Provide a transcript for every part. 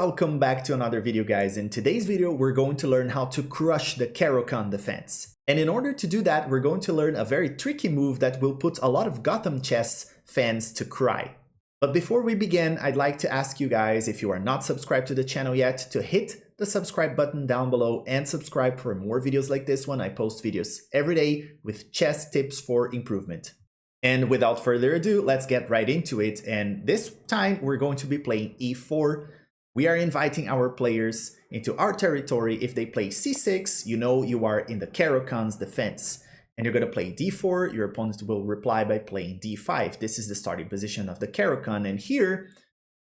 Welcome back to another video, guys. In today's video, we're going to learn how to crush the Caro-Kann defense. And in order to do that, we're going to learn a very tricky move that will put a lot of Gotham Chess fans to cry. But before we begin, I'd like to ask you guys, if you are not subscribed to the channel yet, to hit the subscribe button down below and subscribe for more videos like this one. I post videos every day with chess tips for improvement. And without further ado, let's get right into it. And this time we're going to be playing e4. We are inviting our players into our territory. If they play c6, you know you are in the Caro-Kann's defense. And you're going to play d4. Your opponent will reply by playing d5. This is the starting position of the Caro-Kann. And here,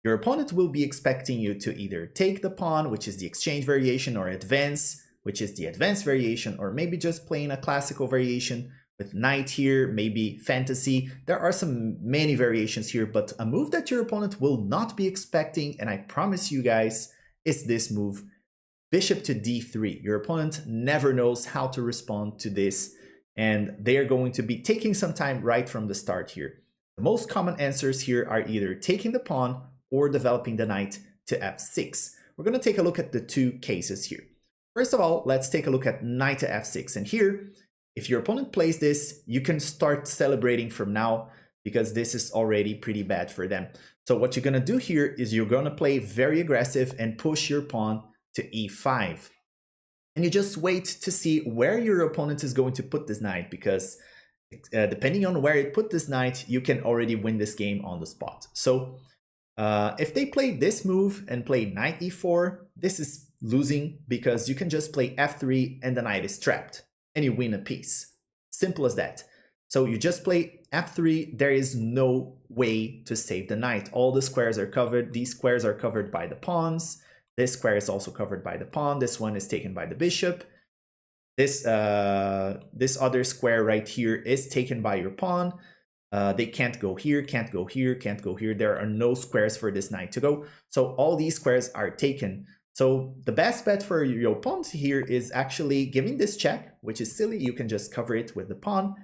your opponent will be expecting you to either take the pawn, which is the exchange variation, or advance, which is the advance variation, or maybe just playing a classical variation with knight here, maybe fantasy. There are many variations here, but a move that your opponent will not be expecting, and I promise you guys, is this move, bishop to d3. Your opponent never knows how to respond to this, and they are going to be taking some time right from the start here. The most common answers here are either taking the pawn or developing the knight to f6. We're going to take a look at the two cases here. First of all, let's take a look at knight to f6, and here, if your opponent plays this, you can start celebrating from now because this is already pretty bad for them. So what you're going to do here is you're going to play very aggressive and push your pawn to e5. And you just wait to see where your opponent is going to put this knight, because depending on where it put this knight, you can already win this game on the spot. So if they play this move and play knight e4, this is losing because you can just play f3 and the knight is trapped. And you win a piece. Simple as that. So you just play f3. There is no way to save the knight. All the squares are covered. These squares are covered by the pawns. This square is also covered by the pawn. This one is taken by the bishop. This other square right here is taken by your pawn. They can't go here, can't go here, can't go here. There are no squares for this knight to go. So all these squares are taken. So the best bet for your opponent here is actually giving this check, which is silly. You can just cover it with the pawn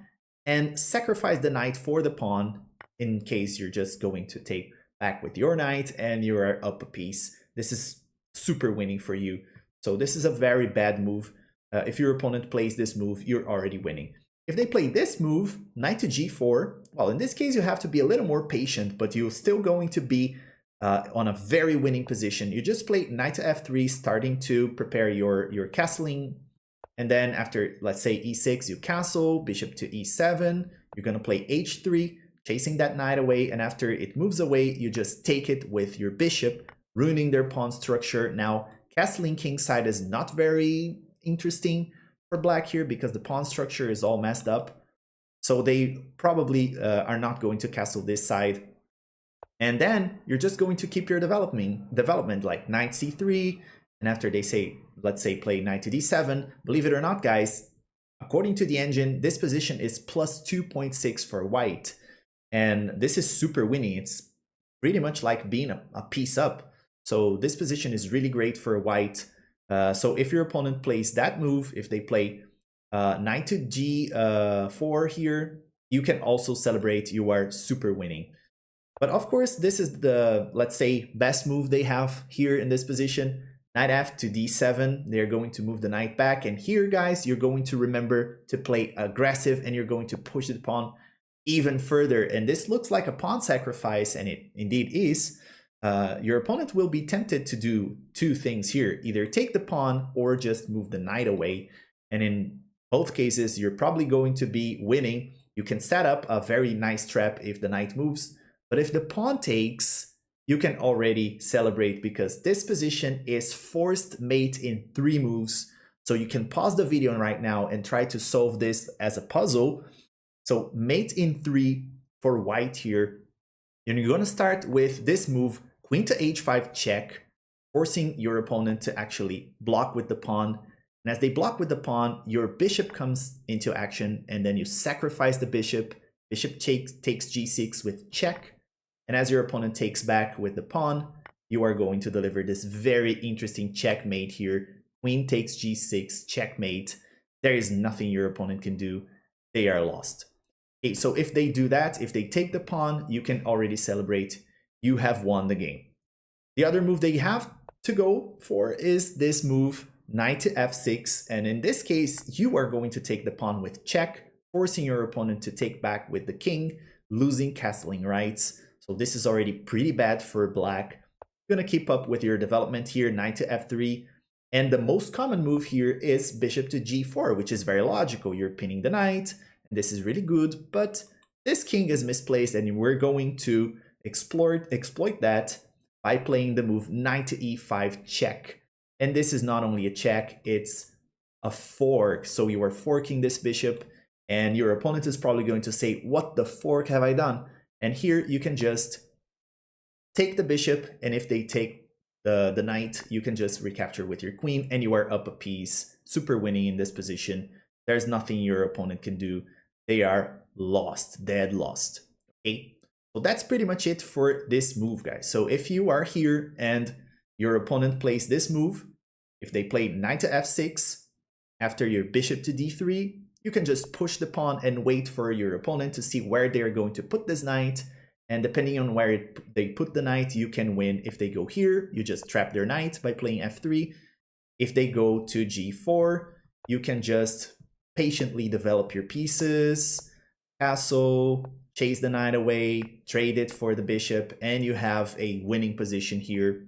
and sacrifice the knight for the pawn in case you're just going to take back with your knight and you are up a piece. This is super winning for you. So this is a very bad move. If your opponent plays this move, you're already winning. If they play this move, knight to g4, well, in this case, you have to be a little more patient, but you're still going to be on a very winning position. You just play knight to f3, starting to prepare your castling. And then after, let's say, e6, you castle, bishop to e7. You're going to play h3, chasing that knight away. And after it moves away, you just take it with your bishop, ruining their pawn structure. Now, castling kingside is not very interesting for black here because the pawn structure is all messed up. So they probably are not going to castle this side. And then you're just going to keep your development like knight c3. And after they say, let's say, play knight to d7, believe it or not, guys, according to the engine, this position is plus 2.6 for white. And this is super winning. It's pretty much like being a piece up. So this position is really great for white. So if your opponent plays that move, if they play knight to g4 here, you can also celebrate. You are super winning. But of course, this is the, let's say, best move they have here in this position. Knight f to d7. They're going to move the knight back. And here, guys, you're going to remember to play aggressive and you're going to push the pawn even further. And this looks like a pawn sacrifice, and it indeed is. Your opponent will be tempted to do two things here. Either take the pawn or just move the knight away. And in both cases, you're probably going to be winning. You can set up a very nice trap if the knight moves. But if the pawn takes, you can already celebrate because this position is forced mate in 3 moves. So you can pause the video right now and try to solve this as a puzzle. So mate in 3 for white here. And you're going to start with this move, queen to h5 check, forcing your opponent to actually block with the pawn. And as they block with the pawn, your bishop comes into action, and then you sacrifice the bishop. Bishop takes g6 with check. And as your opponent takes back with the pawn, you are going to deliver this very interesting checkmate here. Queen takes g6, checkmate. There is nothing your opponent can do. They are lost. Okay, so if they do that, if they take the pawn, you can already celebrate. You have won the game. The other move they have to go for is this move, knight to f6, and in this case, you are going to take the pawn with check, forcing your opponent to take back with the king, losing castling rights. So this is already pretty bad for black. You're gonna keep up with your development here, knight to f3, and the most common move here is bishop to g4, which is very logical. You're pinning the knight, and this is really good, but this king is misplaced, and we're going to exploit that by playing the move knight to e5 check. And this is not only a check, it's a fork. So you are forking this bishop, and your opponent is probably going to say, what the fork have I done? And here you can just take the bishop, and if they take the knight, you can just recapture with your queen, and you are up a piece, super winning in this position. There's nothing your opponent can do. They are lost, dead lost. Okay, so that's pretty much it for this move, guys. So if you are here and your opponent plays this move, if they play knight to f6 after your bishop to d3, you can just push the pawn and wait for your opponent to see where they're going to put this knight. And depending on where they put the knight, you can win. If they go here, you just trap their knight by playing f3. If they go to g4, you can just patiently develop your pieces, castle, chase the knight away, trade it for the bishop, and you have a winning position here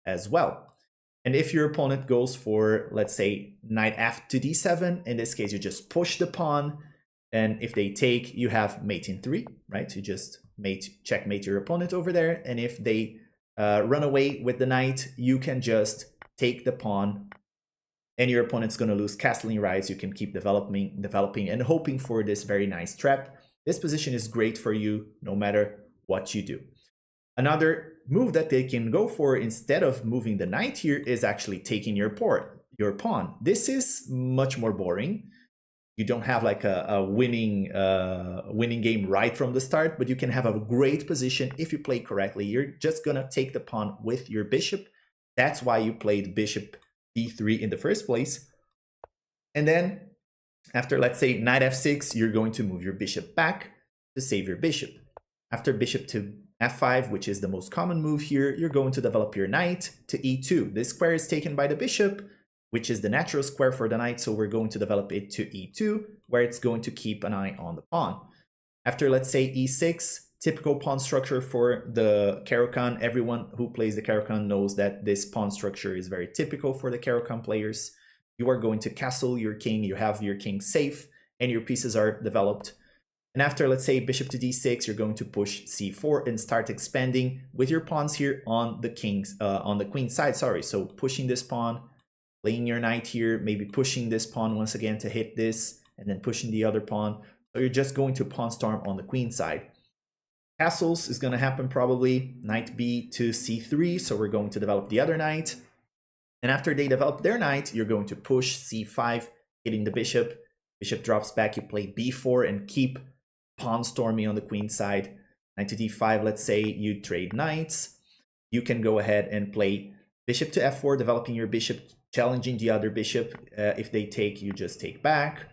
as well. And if your opponent goes for, let's say, knight f to d7, in this case, you just push the pawn. And if they take, you have mate in 3, right? You just checkmate your opponent over there. And if they run away with the knight, you can just take the pawn, and your opponent's going to lose castling rights. You can keep developing and hoping for this very nice trap. This position is great for you no matter what you do. Another move that they can go for instead of moving the knight here is actually taking your pawn. This is much more boring. You don't have like a winning game right from the start, but you can have a great position if you play correctly. You're just gonna take the pawn with your bishop. That's why you played bishop d3 in the first place. And then after, let's say, knight f6, you're going to move your bishop back to save your bishop. After bishop to f5, which is the most common move here, you're going to develop your knight to e2. This square is taken by the bishop, which is the natural square for the knight, so we're going to develop it to e2, where it's going to keep an eye on the pawn. After, let's say, e6, typical pawn structure for the Caro-Kann. Everyone who plays the Caro-Kann knows that this pawn structure is very typical for the Caro-Kann players. You are going to castle your king, you have your king safe, and your pieces are developed. And after, let's say, bishop to d6, you're going to push c4 and start expanding with your pawns here on the queen side. So pushing this pawn, playing your knight here, maybe pushing this pawn once again to hit this, and then pushing the other pawn. So you're just going to pawn storm on the queen side. Castles is going to happen probably, knight b to c3, so we're going to develop the other knight. And after they develop their knight, you're going to push c5, hitting the bishop. Bishop drops back, you play b4 and keep pawn storming on the queen side. Knight to d5, let's say you trade knights. You can go ahead and play bishop to f4, developing your bishop, challenging the other bishop. If they take, you just take back.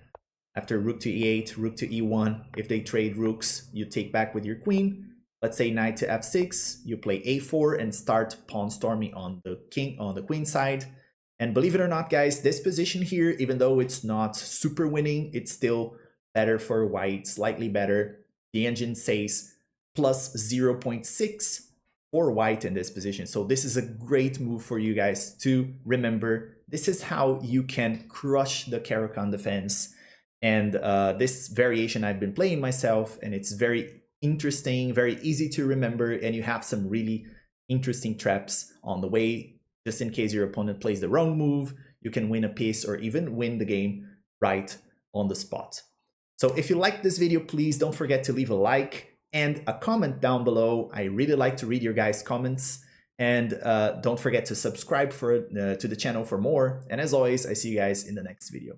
After rook to e8, rook to e1, if they trade rooks, you take back with your queen. Let's say knight to f6, you play a4 and start pawn storming on the queen side. And believe it or not, guys, this position here, even though it's not super winning, it's still better for white, slightly better. The engine says plus 0.6 for white in this position. So this is a great move for you guys to remember. This is how you can crush the Caro-Kann defense. And this variation I've been playing myself, and it's very interesting, very easy to remember, and you have some really interesting traps on the way. Just in case your opponent plays the wrong move, you can win a piece or even win the game right on the spot. So if you liked this video, please don't forget to leave a like and a comment down below. I really like to read your guys' comments. And don't forget to subscribe to the channel for more. And as always, I see you guys in the next video.